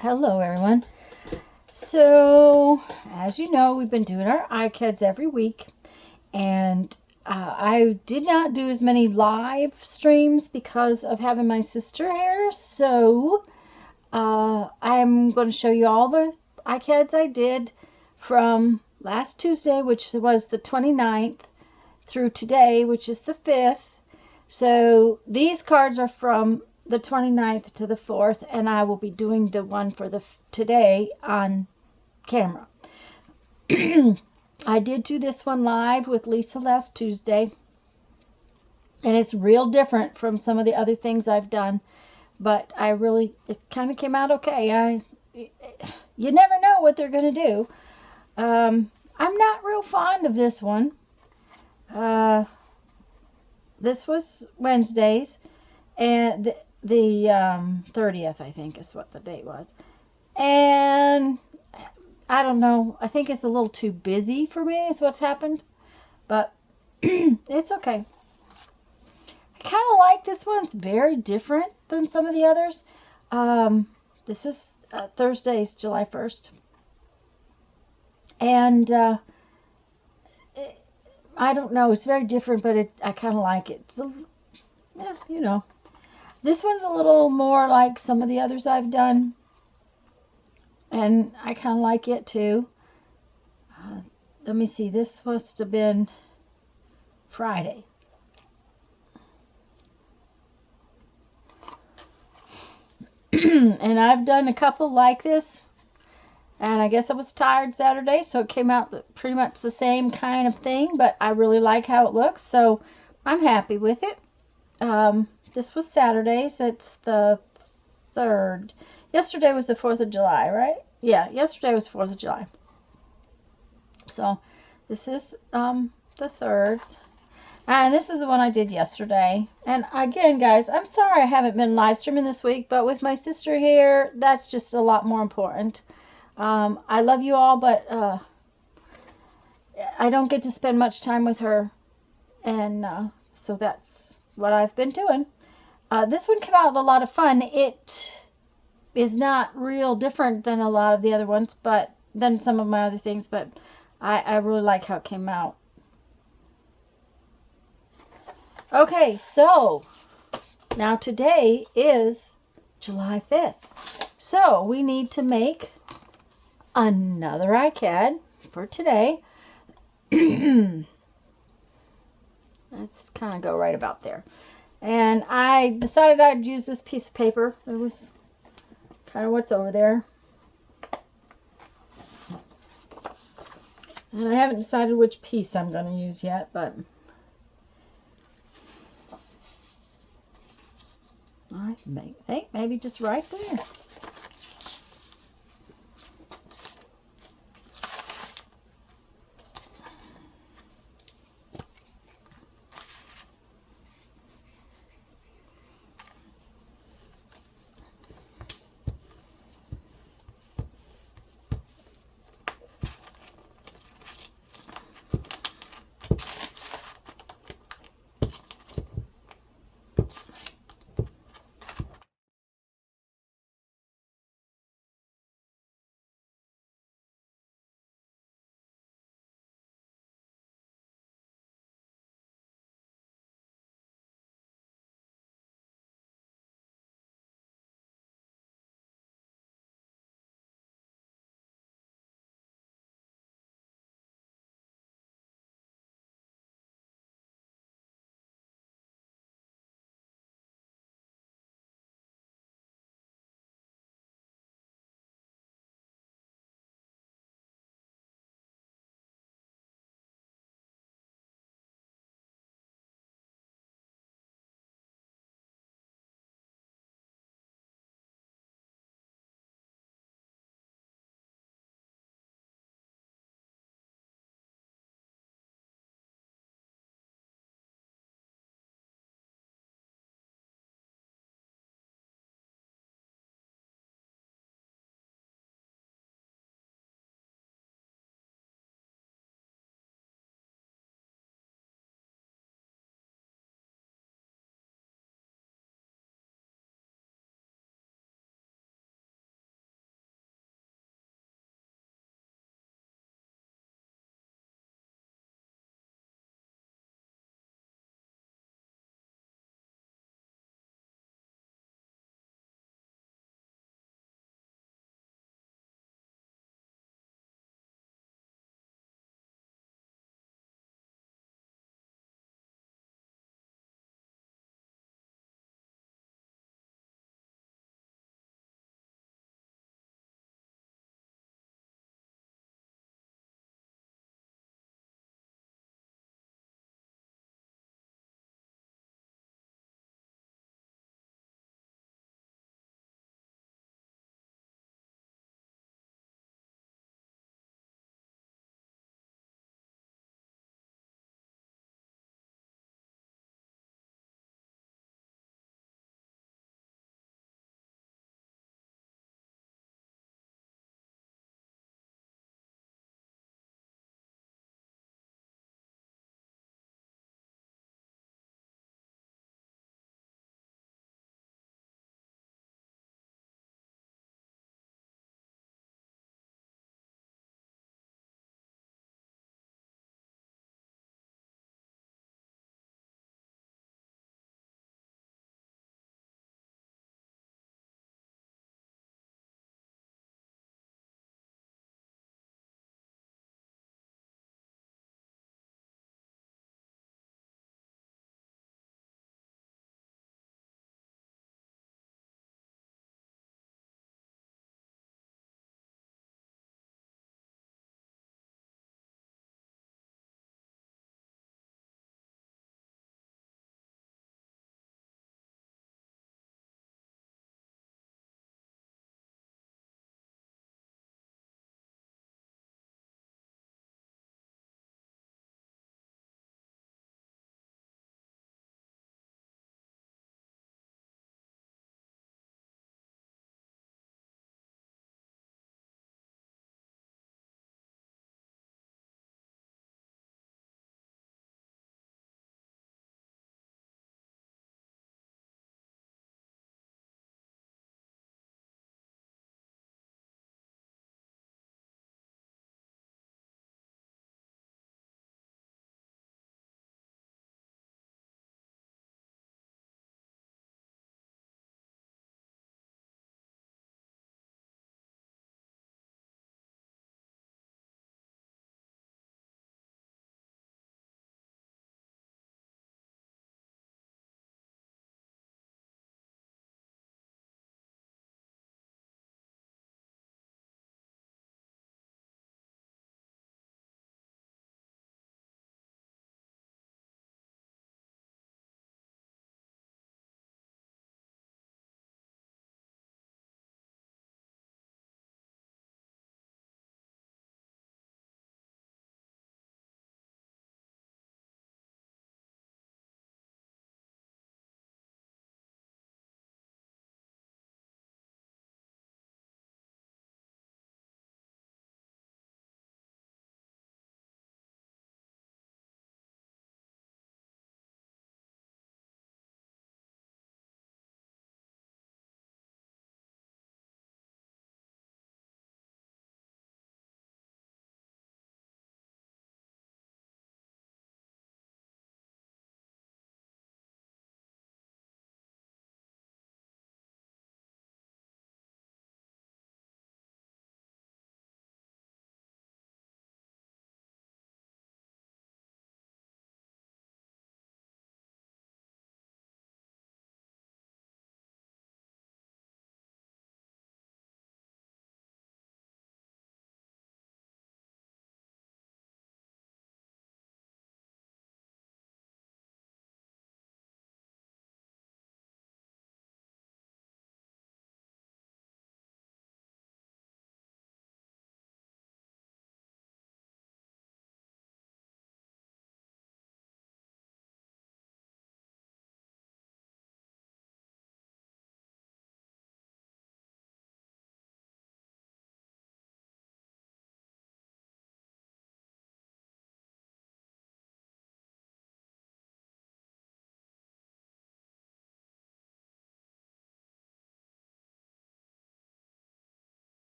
Hello, everyone. So, as you know, we've been doing our Icads every week, and I did not do as many live streams because of having my sister here. So, I'm going to show you all the Icads I did from last Tuesday, which was the 29th, through today, which is the 5th. So, these cards are from the 29th to the 4th, and I will be doing the one for the today on camera. I did do this one live with Lisa last Tuesday, and it's real different from some of the other things I've done, but it kind of came out okay. You never know what they're going to do. I'm not real fond of this one. This was Wednesdays, and the 30th, I think, is what the date was. And I don't know. I think it's a little too busy for me is what's happened. But it's okay. I kind of like this one. It's very different than some of the others. This is Thursday's July 1st. And I don't know. It's very different, but I kind of like it. So, yeah, you know. This one's a little more like some of the others I've done. And I kind of like it too. Let me see. This must have been Friday. And I've done a couple like this. And I guess I was tired Saturday, so it came out pretty much the same kind of thing. But I really like how it looks, so I'm happy with it. This was Saturday's. It's the 3rd. Yesterday was the 4th of July, right? Yeah, yesterday was 4th of July. So this is the 3rd. And this is the one I did yesterday. And again, guys, I'm sorry I haven't been live streaming this week, but with my sister here, that's just a lot more important. I love you all, but I don't get to spend much time with her. And so that's what I've been doing. This one came out a lot of fun. It is not real different than a lot of the other ones, but than some of my other things, but I really like how it came out. Okay, so now today is July 5th. So we need to make another Icad for today. Let's kind of go right about there. And I decided I'd use this piece of paper. It was kind of what's over there. And I haven't decided which piece I'm going to use yet, but I think maybe just right there.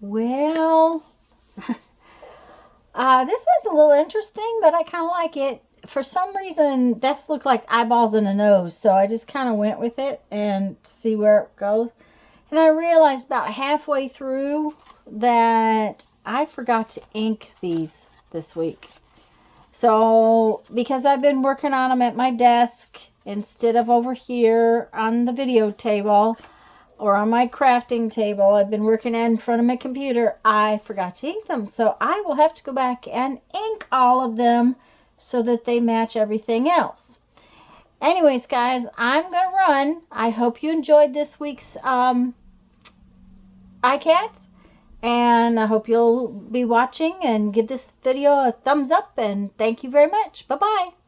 Well, this one's a little interesting, but I kind of like it. For some reason, this looked like eyeballs and a nose, so I just kind of went with it and see where it goes. And I realized about halfway through that I forgot to ink these this week. So, because I've been working on them at my desk instead of over here on the video table or on my crafting table, I've been working in front of my computer, I forgot to ink them. So, I will have to go back and ink all of them so that they match everything else. Anyways, guys, I'm going to run. I hope you enjoyed this week's Icads. And I hope you'll be watching and give this video a thumbs up. And thank you very much. Bye-bye.